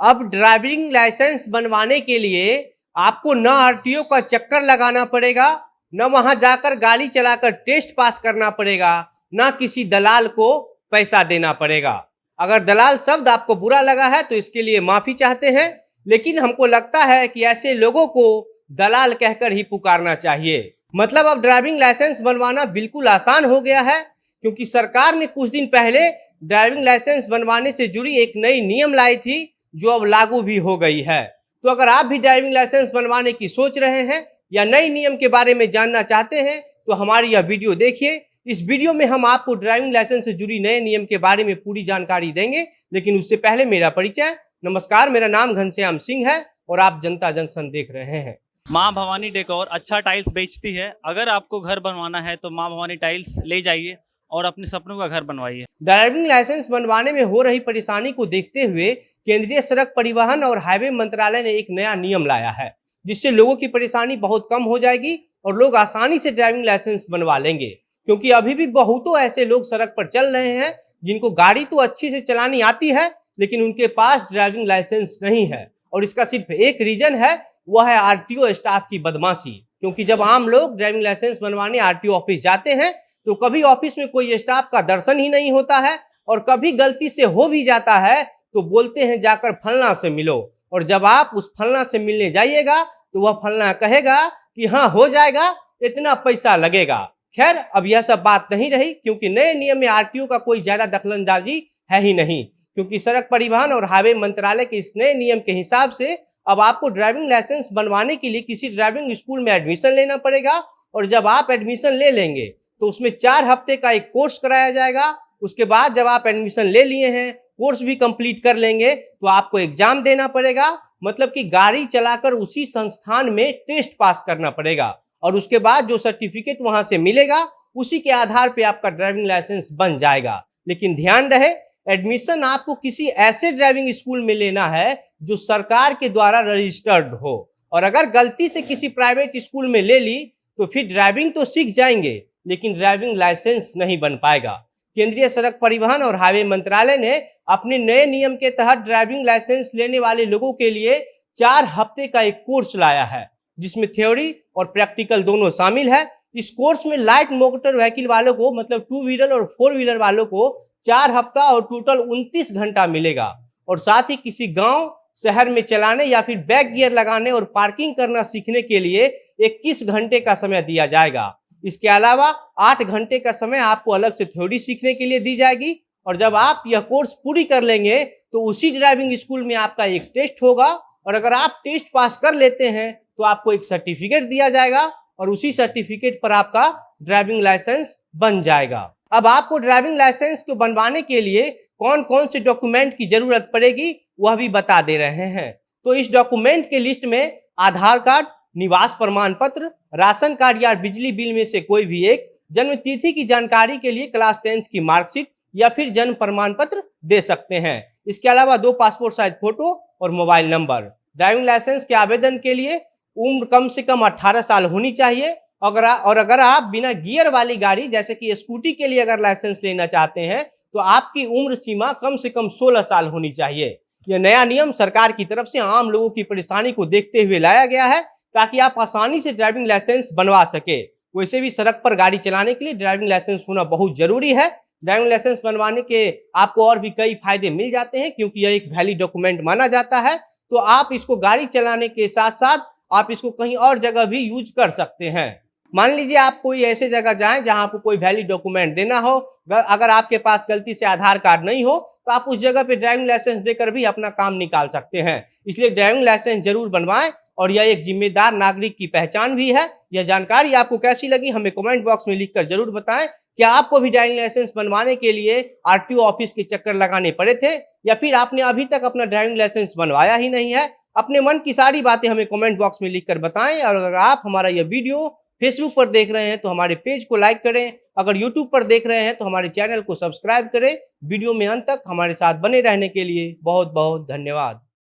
अब driving licence बनवाने के लिए आपको न आरटीओ का चक्कर लगाना पड़ेगा, न वहां जाकर गाड़ी चलाकर टेस्ट पास करना पड़ेगा, न किसी दलाल को पैसा देना पड़ेगा। अगर दलाल शब्द आपको बुरा लगा है तो इसके लिए माफी चाहते हैं, लेकिन हमको लगता है कि ऐसे लोगों को दलाल कहकर ही पुकारना चाहिए। मतलब अब ड्राइविंग लाइसेंस बनवाना बिल्कुल आसान हो गया है, क्योंकि सरकार ने कुछ दिन पहले ड्राइविंग लाइसेंस बनवाने से जुड़ी एक नई नियम लाई थी, जो अब लागू भी हो गई है। तो अगर आप भी ड्राइविंग लाइसेंस बनवाने की सोच रहे हैं या नई नियम के बारे में जानना चाहते हैं तो हमारी यह वीडियो देखिए। इस वीडियो में हम आपको ड्राइविंग लाइसेंस से जुड़ी नए नियम के बारे में पूरी जानकारी देंगे, लेकिन उससे पहले मेरा परिचय। नमस्कार, मेरा नाम घनश्याम सिंह है और आप जनता जंक्शन देख रहे हैं। माँ भवानी डेकोर अच्छा टाइल्स बेचती है। अगर आपको घर बनवाना है तो माँ भवानी टाइल्स ले जाइए और अपने सपनों का घर बनवाइए। ड्राइविंग लाइसेंस बनवाने में हो रही परेशानी को देखते हुए केंद्रीय सड़क परिवहन और हाईवे मंत्रालय ने एक नया नियम लाया है, जिससे लोगों की परेशानी बहुत कम हो जाएगी और लोग आसानी से ड्राइविंग लाइसेंस बनवा लेंगे। क्योंकि अभी भी बहुतों ऐसे लोग सड़क पर चल रहे हैं जिनको गाड़ी तो अच्छी से चलानी आती है, लेकिन उनके पास ड्राइविंग लाइसेंस नहीं है। और इसका सिर्फ एक रीजन है, वह है आरटीओ स्टाफ की बदमाशी। क्योंकि जब आम लोग ड्राइविंग लाइसेंस बनवाने आरटीओ ऑफिस जाते हैं तो कभी ऑफिस में कोई स्टाफ का दर्शन ही नहीं होता है, और कभी गलती से हो भी जाता है तो बोलते हैं जाकर फलना से मिलो, और जब आप उस फलना से मिलने जाइएगा तो वह फलना कहेगा कि हाँ हो जाएगा, इतना पैसा लगेगा। खैर, अब यह सब बात नहीं रही, क्योंकि नए नियम में आरटीओ का कोई ज्यादा दखलंदाजी है ही नहीं। क्योंकि सड़क परिवहन और हाईवे मंत्रालय के इस नए नियम के हिसाब से अब आपको ड्राइविंग लाइसेंस बनवाने के लिए किसी ड्राइविंग स्कूल में एडमिशन लेना पड़ेगा, और जब आप एडमिशन ले लेंगे तो उसमें 4 हफ्ते का एक कोर्स कराया जाएगा। उसके बाद जब आप एडमिशन ले लिए हैं, कोर्स भी कंप्लीट कर लेंगे, तो आपको एग्जाम देना पड़ेगा। मतलब कि गाड़ी चलाकर उसी संस्थान में टेस्ट पास करना पड़ेगा, और उसके बाद जो सर्टिफिकेट वहां से मिलेगा उसी के आधार पर आपका ड्राइविंग लाइसेंस बन जाएगा। लेकिन ध्यान रहे, एडमिशन आपको किसी ऐसे ड्राइविंग स्कूल में लेना है जो सरकार के द्वारा रजिस्टर्ड हो। और अगर गलती से किसी प्राइवेट स्कूल में ले ली तो फिर ड्राइविंग तो सीख जाएंगे, लेकिन ड्राइविंग लाइसेंस नहीं बन पाएगा। केंद्रीय सड़क परिवहन और हाईवे मंत्रालय ने अपने नए नियम के तहत ड्राइविंग लाइसेंस लेने वाले लोगों के लिए 4 हफ्ते का एक कोर्स लाया है, जिसमें थ्योरी और प्रैक्टिकल दोनों शामिल है। इस कोर्स में लाइट मोटर व्हीकल वालों को, मतलब 2 व्हीलर और 4 व्हीलर वालों को 4 हफ्ता और टोटल 29 घंटा मिलेगा। और साथ ही किसी गांव शहर में चलाने या फिर बैक गियर लगाने और पार्किंग करना सीखने के लिए 21 घंटे का समय दिया जाएगा। इसके अलावा 8 घंटे का समय आपको अलग से थ्योरी सीखने के लिए दी जाएगी। और जब आप यह कोर्स पूरी कर लेंगे तो उसी ड्राइविंग स्कूल में आपका एक टेस्ट होगा, और अगर आप टेस्ट पास कर लेते हैं तो आपको एक सर्टिफिकेट दिया जाएगा, और उसी सर्टिफिकेट पर आपका ड्राइविंग लाइसेंस बन जाएगा। अब आपको ड्राइविंग लाइसेंस को बनवाने के लिए कौन कौन से डॉक्यूमेंट की जरूरत पड़ेगी वह भी बता दे रहे हैं। तो इस डॉक्यूमेंट के लिस्ट में आधार कार्ड, निवास प्रमाण पत्र, राशन कार्ड या बिजली बिल में से कोई भी एक, जन्म तिथि की जानकारी के लिए क्लास 10th की मार्कशीट या फिर जन्म प्रमाण पत्र दे सकते हैं। इसके अलावा 2 पासपोर्ट साइज फोटो और मोबाइल नंबर। ड्राइविंग लाइसेंस के आवेदन के लिए उम्र कम से कम 18 साल होनी चाहिए। अगर आप बिना गियर वाली गाड़ी जैसे कि स्कूटी के लिए अगर लाइसेंस लेना चाहते हैं तो आपकी उम्र सीमा कम से कम 16 साल होनी चाहिए। यह नया नियम सरकार की तरफ से आम लोगों की परेशानी को देखते हुए लाया गया है, ताकि आप आसानी से ड्राइविंग लाइसेंस बनवा सके। वैसे भी सड़क पर गाड़ी चलाने के लिए ड्राइविंग लाइसेंस होना बहुत जरूरी है। ड्राइविंग लाइसेंस बनवाने के आपको और भी कई फायदे मिल जाते हैं, क्योंकि यह एक वैलिड डॉक्यूमेंट माना जाता है। तो आप इसको गाड़ी चलाने के साथ साथ आप इसको कहीं और जगह भी यूज कर सकते हैं। मान लीजिए आप कोई ऐसे जगह जाएं जहां आपको कोई वैलिड डॉक्यूमेंट देना हो, अगर आपके पास गलती से आधार कार्ड नहीं हो तो आप उस जगह पे ड्राइविंग लाइसेंस देकर भी अपना काम निकाल सकते हैं। इसलिए ड्राइविंग लाइसेंस जरूर बनवाएं, और यह एक जिम्मेदार नागरिक की पहचान भी है। यह जानकारी आपको कैसी लगी हमें कमेंट बॉक्स में लिखकर जरूर बताएं। क्या आपको भी ड्राइविंग लाइसेंस बनवाने के लिए आरटीओ ऑफिस के चक्कर लगाने पड़े थे, या फिर आपने अभी तक अपना ड्राइविंग लाइसेंस बनवाया ही नहीं है? अपने मन की सारी बातें हमें कमेंट बॉक्स में लिखकर बताएं। और अगर आप हमारा यह वीडियो फेसबुक पर देख रहे हैं तो हमारे पेज को लाइक करें। अगर यूट्यूब पर देख रहे हैं तो हमारे चैनल को सब्सक्राइब करें। वीडियो में अंत तक हमारे साथ बने रहने के लिए बहुत बहुत धन्यवाद।